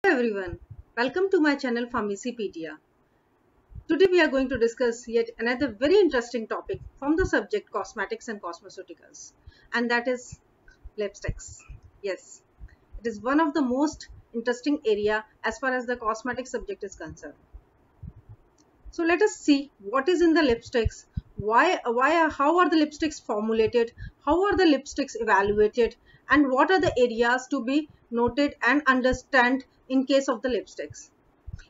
Hello everyone, welcome to my channel Pharmacypedia. Today we are going to discuss yet another very interesting topic from the subject cosmetics and cosmeceuticals, and that is lipsticks. Yes, it is one of the most interesting area as far as the cosmetic subject is concerned. So let us see what is in the lipsticks, how are the lipsticks formulated, how are the lipsticks evaluated, and what are the areas to be noted and understand in case of the lipsticks.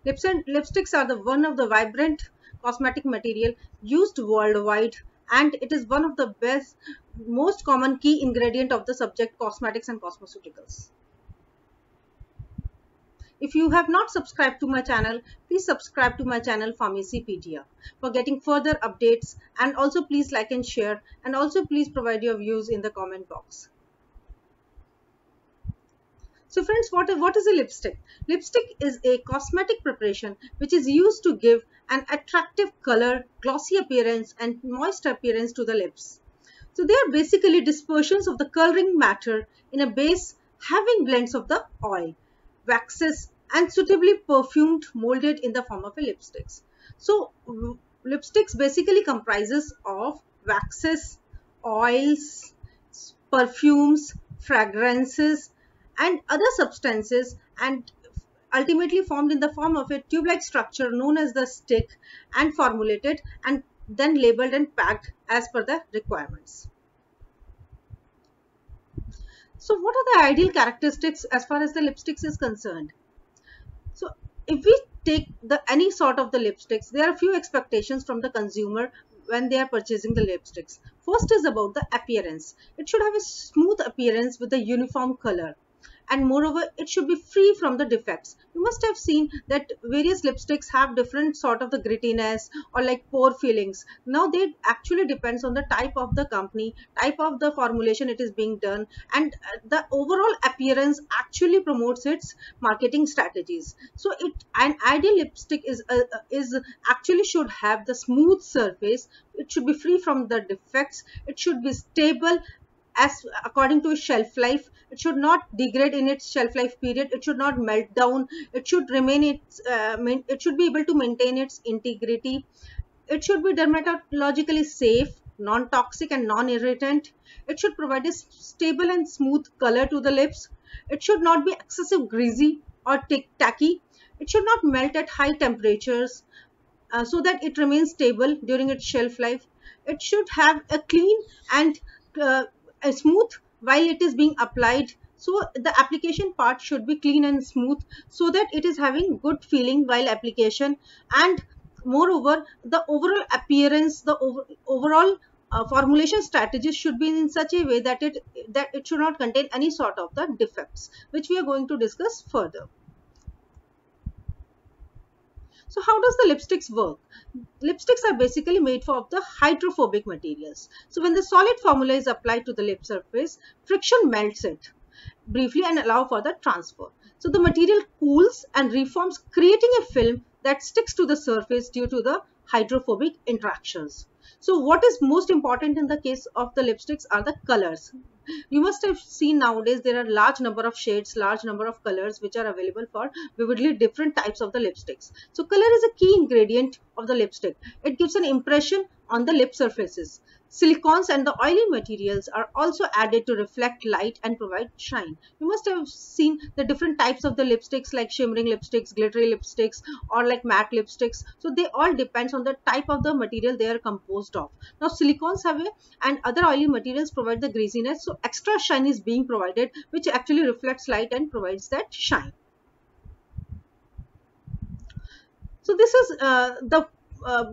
Lipsticks are the one of the vibrant cosmetic material used worldwide, and it is one of the most common key ingredient of the subject cosmetics and cosmeceuticals. If you have not subscribed to my channel, please subscribe to my channel Pharmacypedia for getting further updates, and also please like and share, and also please provide your views in the comment box. So friends, what is a lipstick? Lipstick is a cosmetic preparation which is used to give an attractive color, glossy appearance and moist appearance to the lips. So they are basically dispersions of the coloring matter in a base having blends of the oil, waxes and suitably perfumed molded in the form of a lipsticks. So lipsticks basically comprises of waxes, oils, perfumes, fragrances and other substances, and ultimately formed in the form of a tube-like structure known as the stick, and formulated and then labeled and packed as per the requirements. So what are the ideal characteristics as far as the lipsticks is concerned? So if we take any sort of the lipsticks, there are a few expectations from the consumer when they are purchasing the lipsticks. First is about the appearance. It should have a smooth appearance with a uniform color, and moreover it should be free from the defects. You must have seen that various lipsticks have different sort of the grittiness or like pore fillings. Now they actually depends on the type of the company, type of the formulation it is being done, and the overall appearance actually promotes its marketing strategies. So an ideal lipstick is actually should have the smooth surface. It should be free from the defects. It should be stable as according to its shelf life. It should not degrade in its shelf life period. It should not melt down. It should remain it should be able to maintain its integrity. It should be dermatologically safe, non-toxic and non-irritant. It should provide a stable and smooth color to the lips. It should not be excessive greasy or tacky. It should not melt at high temperatures, so that it remains stable during its shelf life. It should have a clean and smooth while it is being applied. So the application part should be clean and smooth, so that it is having good feeling while application, and moreover the overall appearance, the overall formulation strategies should be in such a way that it should not contain any sort of the defects, which we are going to discuss further. So how does the lipsticks work? Lipsticks are basically made of the hydrophobic materials. So when the solid formula is applied to the lip surface, friction melts it briefly and allow for the transfer. So the material cools and reforms, creating a film that sticks to the surface due to the hydrophobic interactions. So what is most important in the case of the lipsticks are the colors. You must have seen nowadays there are large number of shades, large number of colors which are available for vividly different types of the lipsticks. So color is a key ingredient of the lipstick. It gives an impression on the lip surfaces. Silicones and the oily materials are also added to reflect light and provide shine. You must have seen the different types of the lipsticks, like shimmering lipsticks, glittery lipsticks, or like matte lipsticks. So they all depends on the type of the material they are composed of. Now silicones and other oily materials provide the greasiness, so extra shine is being provided, which actually reflects light and provides that shine. So this is the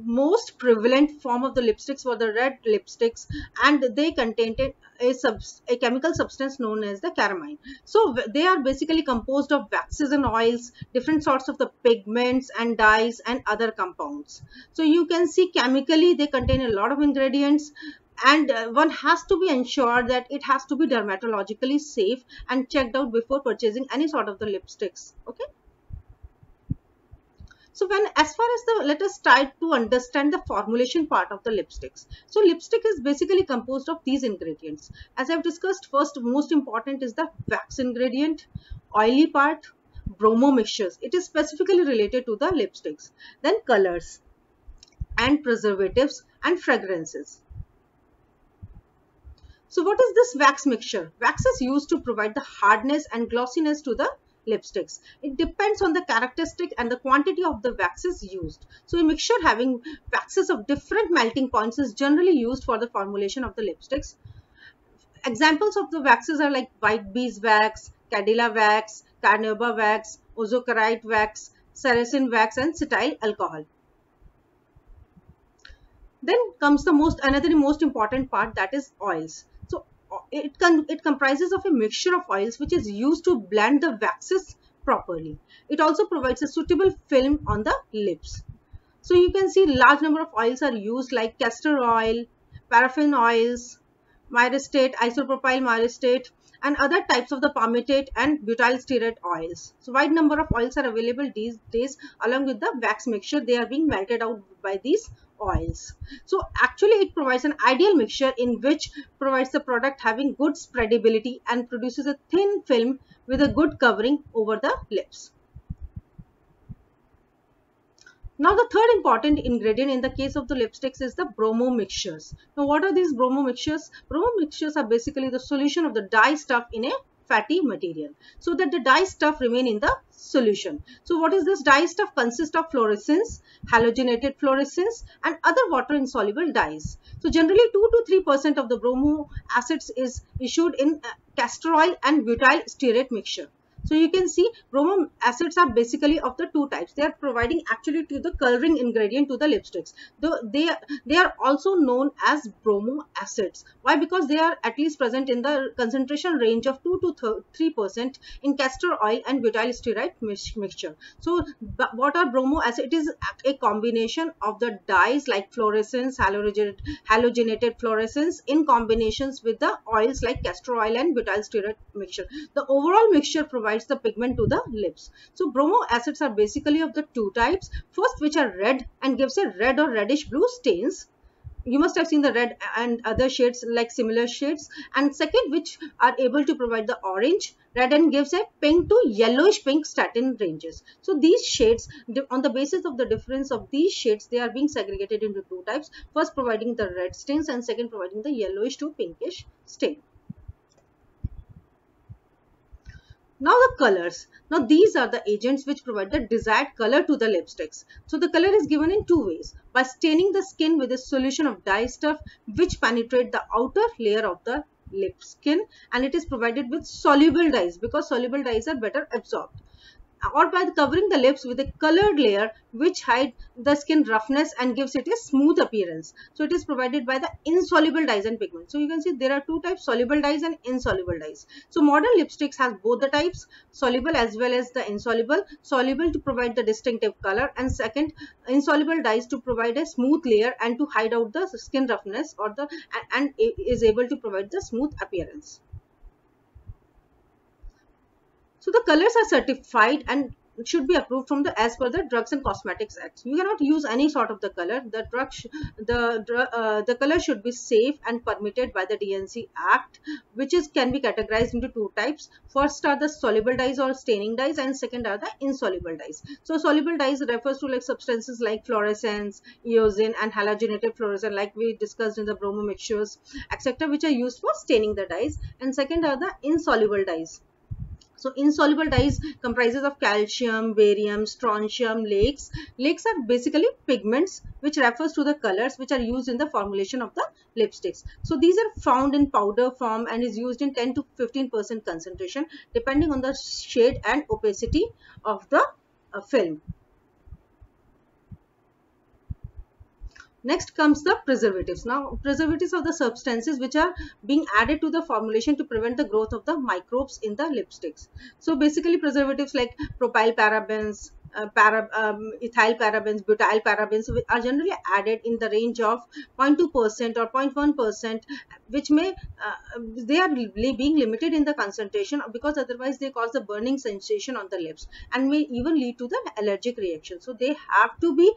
most prevalent form of the lipsticks were the red lipsticks, and they contained a chemical substance known as the caramine. So they are basically composed of waxes and oils, different sorts of the pigments and dyes and other compounds. So you can see chemically they contain a lot of ingredients, and one has to be ensured that it has to be dermatologically safe and checked out before purchasing any sort of the lipsticks. Okay. So as far as let us try to understand the formulation part of the lipsticks. So lipstick is basically composed of these ingredients. As I've discussed, first most important is the wax ingredient, oily part, bromo mixtures. It is specifically related to the lipsticks. Then colors and preservatives and fragrances. So what is this wax mixture? Wax is used to provide the hardness and glossiness to the lipsticks. It depends on the characteristic and the quantity of the waxes used. So a mixture having waxes of different melting points is generally used for the formulation of the lipsticks. Examples of the waxes are like white beeswax, cadila wax, carnauba wax, ozocarite wax, sarrasin wax, and cetyl alcohol. Then comes the another most important part, that is oils. So it comprises of a mixture of oils which is used to blend the waxes properly. It also provides a suitable film on the lips. So you can see large number of oils are used like castor oil, paraffin oils, myristate, isopropyl myristate, and other types of the palmitate and butyl stearate oils. So wide number of oils are available these days along with the wax mixture. They are being melted out by these oils. So actually it provides an ideal mixture in which provides the product having good spreadability and produces a thin film with a good covering over the lips. Now the third important ingredient in the case of the lipsticks is the bromo mixtures. Now what are these bromo mixtures? Bromo mixtures are basically the solution of the dye stuff in a fatty material so that the dye stuff remain in the solution. So what is this dye stuff? Consists of fluorescence, halogenated fluorescence, and other water insoluble dyes. So generally 2 to 3% of the bromo acids is issued in castor oil and butyl stearate mixture. So you can see bromo acids are basically of the two types. They are providing actually to the coloring ingredient to the lipsticks. They are also known as bromo acids. Why? Because they are at least present in the concentration range of 2 to 3% in castor oil and butyl stearate mixture. So what are bromo acids? It is a combination of the dyes like fluorescence, halogenated fluorescence in combinations with the oils like castor oil and butyl stearate mixture. The overall mixture provides the pigment to the lips. So bromo acids are basically of the two types. First, which are red and gives a red or reddish blue stains. You must have seen the red and other shades like similar shades. And second, which are able to provide the orange, red, and gives a pink to yellowish pink satin ranges. So these shades, on the basis of the difference of these shades, they are being segregated into two types. First providing the red stains and second providing the yellowish to pinkish stain. Now the colors. Now these are the agents which provide the desired color to the lipsticks. So the color is given in two ways. By staining the skin with a solution of dye stuff which penetrate the outer layer of the lip skin, and it is provided with soluble dyes because soluble dyes are better absorbed. Or by covering the lips with a colored layer which hide the skin roughness and gives it a smooth appearance. So it is provided by the insoluble dyes and pigments. So you can see there are two types, soluble dyes and insoluble dyes. So modern lipsticks has both the types, soluble as well as the insoluble. Soluble to provide the distinctive color, and second, insoluble dyes to provide a smooth layer and to hide out the skin roughness or and is able to provide the smooth appearance. So the colors are certified and should be approved from the as per the Drugs and Cosmetics Act. You cannot use any sort of the color. The color should be safe and permitted by the DNC Act, which can be categorized into two types. First are the soluble dyes or staining dyes, and second are the insoluble dyes. So soluble dyes refers to like substances like fluorescence, eosin, and halogenated fluorescence, like we discussed in the bromo mixtures, etc., which are used for staining the dyes. And second are the insoluble dyes. So insoluble dyes comprises of calcium, barium, strontium, lakes. Lakes are basically pigments which refers to the colors which are used in the formulation of the lipsticks. So these are found in powder form and is used in 10 to 15% concentration depending on the shade and opacity of the film. Next comes the preservatives. Now, preservatives are the substances which are being added to the formulation to prevent the growth of the microbes in the lipsticks. So, basically preservatives like propyl parabens, ethyl parabens, butyl parabens are generally added in the range of 0.2% or 0.1%, which may they are being limited in the concentration because otherwise they cause the burning sensation on the lips and may even lead to the allergic reaction. So they have to be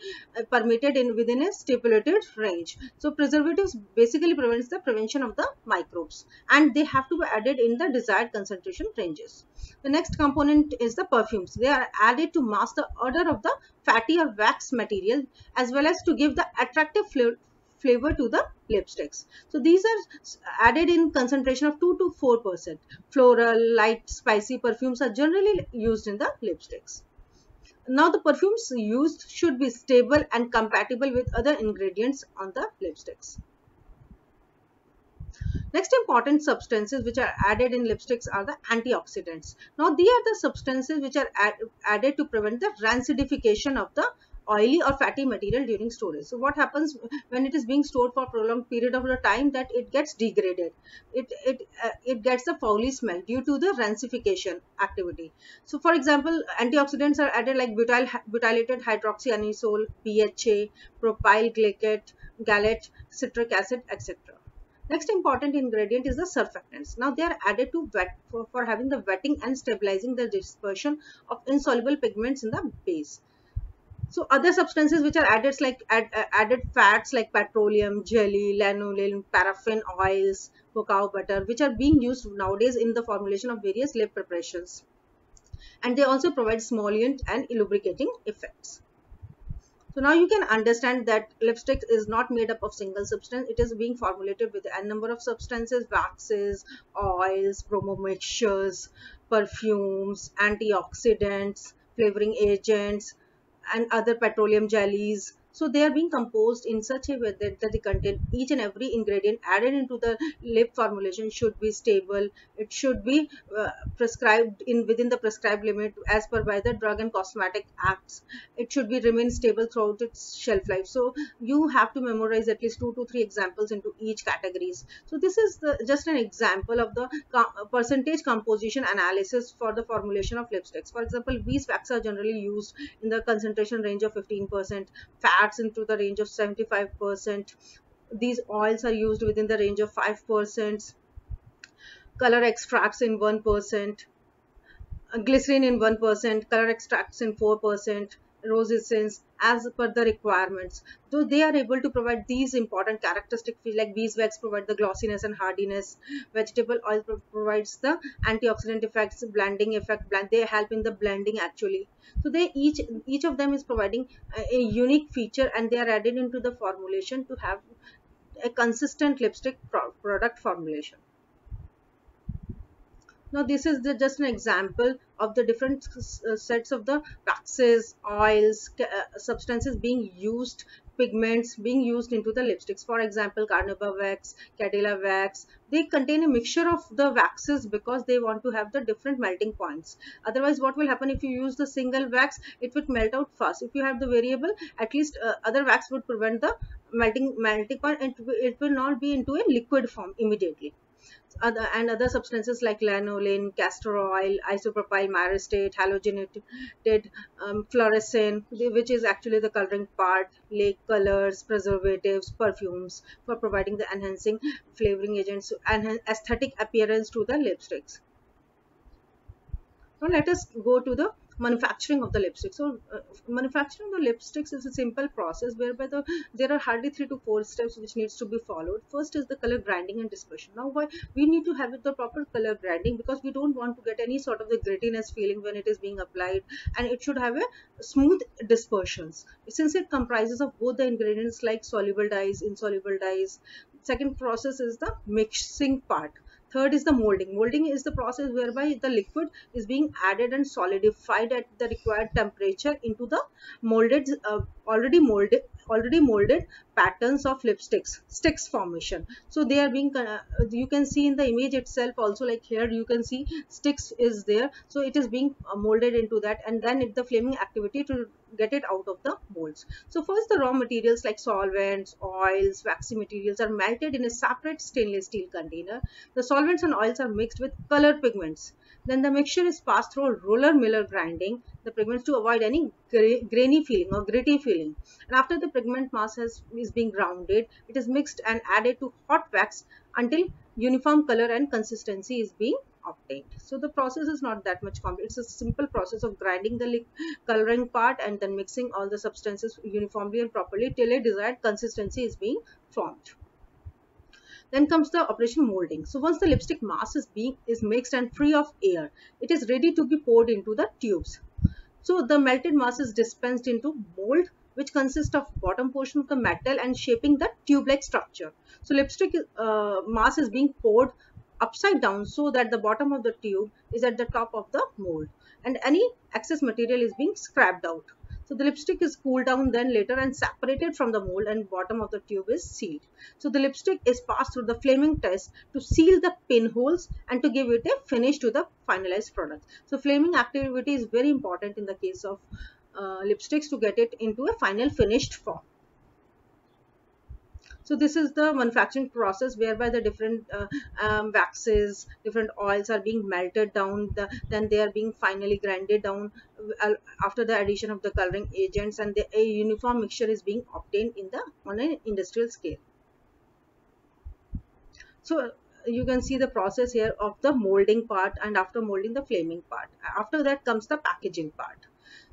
permitted in within a stipulated range. So preservatives basically prevents the prevention of the microbes, and they have to be added in the desired concentration ranges. The next component is the perfumes. They are added to mask the odor of the fatty or wax material, as well as to give the attractive flavor to the lipsticks. So these are added in concentration of 2 to 4%. Floral, light, spicy perfumes are generally used in the lipsticks. Now the perfumes used should be stable and compatible with other ingredients on the lipsticks. Next important substances which are added in lipsticks are the antioxidants. Now these are the substances which are added to prevent the rancidification of the oily or fatty material during storage. So what happens when it is being stored for a prolonged period of the time, that it gets degraded. It gets the foul smell due to the rancification activity. So for example, antioxidants are added like butylated hydroxyanisole, BHA, propyl gallate, citric acid, etc. Next important ingredient is the surfactants. Now they are added to for having the wetting and stabilizing the dispersion of insoluble pigments in the base. So other substances which are added like added fats like petroleum jelly, lanolin, paraffin oils, cacao butter, which are being used nowadays in the formulation of various lip preparations, and they also provide emollient and lubricating effects. So now you can understand that lipstick is not made up of single substance. It is being formulated with a number of substances: waxes, oils, bromo mixtures, perfumes, antioxidants, flavoring agents, and other petroleum jellies. So they are being composed in such a way that they contain each and every ingredient added into the lip formulation should be stable. It should be prescribed in within the prescribed limit as per by the Drug and Cosmetic Acts. It should be remain stable throughout its shelf life. So you have to memorize at least 2 to 3 examples into each categories. So this is just an example of the percentage composition analysis for the formulation of lipsticks. For example, beeswax are generally used in the concentration range of 15%, fats into the range of 75%. These oils are used within the range of 5%, color extracts in 1%, glycerin in 1%, color extracts in 4%, rose essence as per the requirements. So they are able to provide these important characteristics like beeswax provide the glossiness and hardiness, vegetable oil provides the antioxidant effects, blending effect, they help in the blending actually. So they each of them is providing a unique feature, and they are added into the formulation to have a consistent lipstick product formulation. Now this is just an example of the different sets of the waxes, oils, substances being used, pigments being used into the lipsticks. For example, carnauba wax, cadila wax, they contain a mixture of the waxes because they want to have the different melting points. Otherwise what will happen if you use the single wax, it would melt out fast. If you have the variable, at least other wax would prevent the melting point, and it will not be into a liquid form immediately. Other substances like lanolin, castor oil, isopropyl myristate, halogenated fluorescein, which is actually the coloring part, lake colors, preservatives, perfumes for providing the enhancing flavoring agents and aesthetic appearance to the lipsticks. Now let us go to the manufacturing of the lipstick. So manufacturing the lipsticks is a simple process whereby there are hardly 3 to 4 steps which needs to be followed. First is the color grinding and dispersion. Now why we need to have the proper color grinding, because we don't want to get any sort of the grittiness feeling when it is being applied, and it should have a smooth dispersions since it comprises of both the ingredients like soluble dyes, insoluble dyes. Second process is the mixing part. Third is the molding. Molding is the process whereby the liquid is being added and solidified at the required temperature into the molded, already molded patterns of lipsticks, sticks formation. So they are being, you can see in the image itself also, like here you can see sticks is there. So it is being molded into that, and then the flaming activity to get it out of the molds. So first the raw materials like solvents, oils, waxy materials are melted in a separate stainless steel container. The solvents and oils are mixed with color pigments. Then the mixture is passed through a roller miller grinding the pigments to avoid any grainy feeling or gritty feeling. And after the pigment mass is being grounded, it is mixed and added to hot wax until uniform color and consistency is being obtained. So the process is not that much complex. It's a simple process of grinding the coloring part and then mixing all the substances uniformly and properly till a desired consistency is being formed. Then comes the operation molding. So once the lipstick mass is mixed and free of air, it is ready to be poured into the tubes. So the melted mass is dispensed into mold, which consists of bottom portion of the metal and shaping the tube-like structure. So lipstick mass is being poured upside down so that the bottom of the tube is at the top of the mold, and any excess material is being scraped out. So the lipstick is cooled down then later and separated from the mold, and bottom of the tube is sealed. So the lipstick is passed through the flaming test to seal the pinholes and to give it a finish to the finalized product. So flaming activity is very important in the case of lipsticks to get it into a final finished form. So this is the manufacturing process whereby the different waxes, different oils are being melted down, then they are being finally grinded down after the addition of the coloring agents, and a uniform mixture is being obtained on an industrial scale. So you can see the process here of the molding part, and after molding, the flaming part. After that comes the packaging part.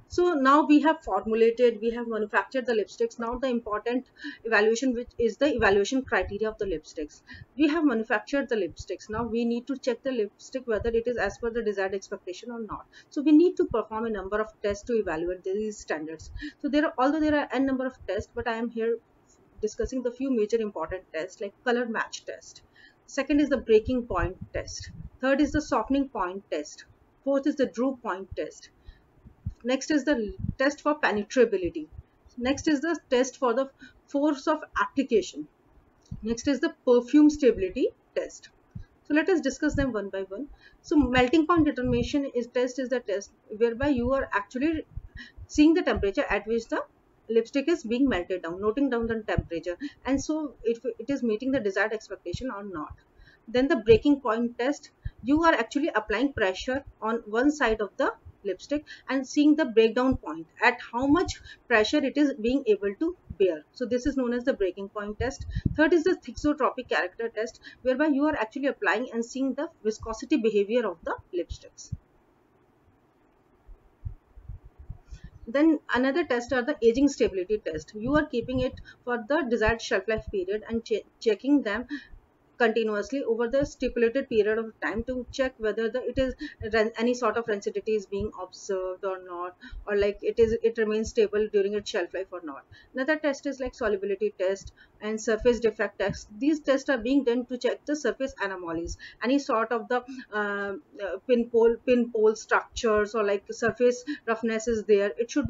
So now we have formulated, we have manufactured the lipsticks. Now the important evaluation, which is the evaluation criteria of the lipsticks. We have manufactured the lipsticks. Now we need to check the lipstick whether it is as per the desired expectation or not. So we need to perform a number of tests to evaluate these standards. So although there are n number of tests, but I am here discussing the few major important tests like color match test. Second is the breaking point test. Third is the softening point test. Fourth is the droop point test. Next is the test for penetrability. Next is the test for the force of application. Next is the perfume stability test. So let us discuss them one by one. So melting point determination test is the test whereby you are actually seeing the temperature at which the lipstick is being melted down, noting down the temperature, and so if it is meeting the desired expectation or not. Then the breaking point test, you are actually applying pressure on one side of the lipstick and seeing the breakdown point, at how much pressure it is being able to bear. So this is known as the breaking point test. Third is the thixotropic character test, whereby you are actually applying and seeing the viscosity behavior of the lipsticks. Then another test are the aging stability test. You are keeping it for the desired shelf life period and checking them continuously over the stipulated period of time to check whether any sort of rancidity is being observed or not, or like it remains stable during its shelf life or not. Another test is like solubility test and surface defect test. These tests are being done to check the surface anomalies, any sort of the pinhole structures or like surface roughness is there. It should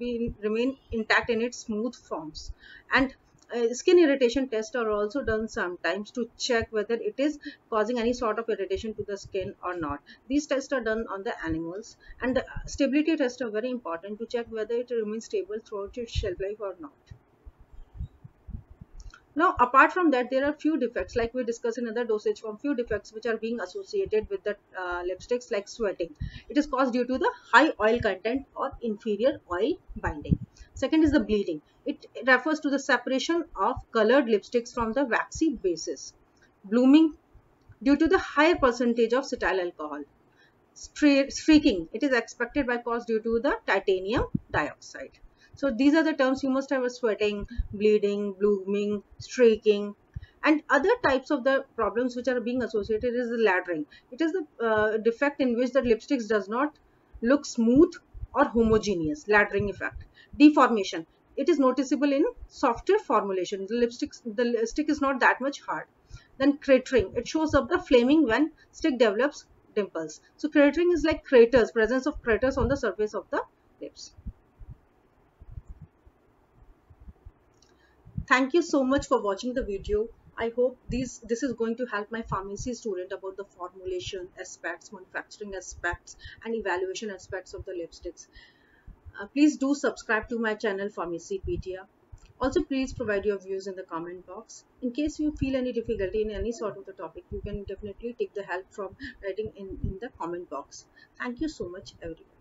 be remain intact in its smooth forms. And skin irritation tests are also done sometimes to check whether it is causing any sort of irritation to the skin or not. These tests are done on the animals, and the stability tests are very important to check whether it remains stable throughout its shelf life or not. Now, apart from that, there are few defects, like we discussed in other dosage form, few defects which are being associated with the lipsticks, like sweating. It is caused due to the high oil content or inferior oil binding. Second is the bleeding. It refers to the separation of colored lipsticks from the waxy bases. Blooming due to the higher percentage of cetyl alcohol. Streaking. It is expected by cause due to the titanium dioxide. So these are the terms you must have: a sweating, bleeding, blooming, streaking. And other types of the problems which are being associated is the laddering. It is the defect in which the lipsticks does not look smooth or homogeneous, laddering effect. Deformation. It is noticeable in softer formulation. The stick is not that much hard. Then cratering. It shows up the flaming when stick develops dimples. So cratering is like craters, presence of craters on the surface of the lips. Thank you so much for watching the video. I hope this is going to help my pharmacy student about the formulation aspects, manufacturing aspects, and evaluation aspects of the lipsticks. Please do subscribe to my channel Pharmacypedia. Also, please provide your views in the comment box. In case you feel any difficulty in any sort of the topic, you can definitely take the help from writing in the comment box. Thank you so much, everyone.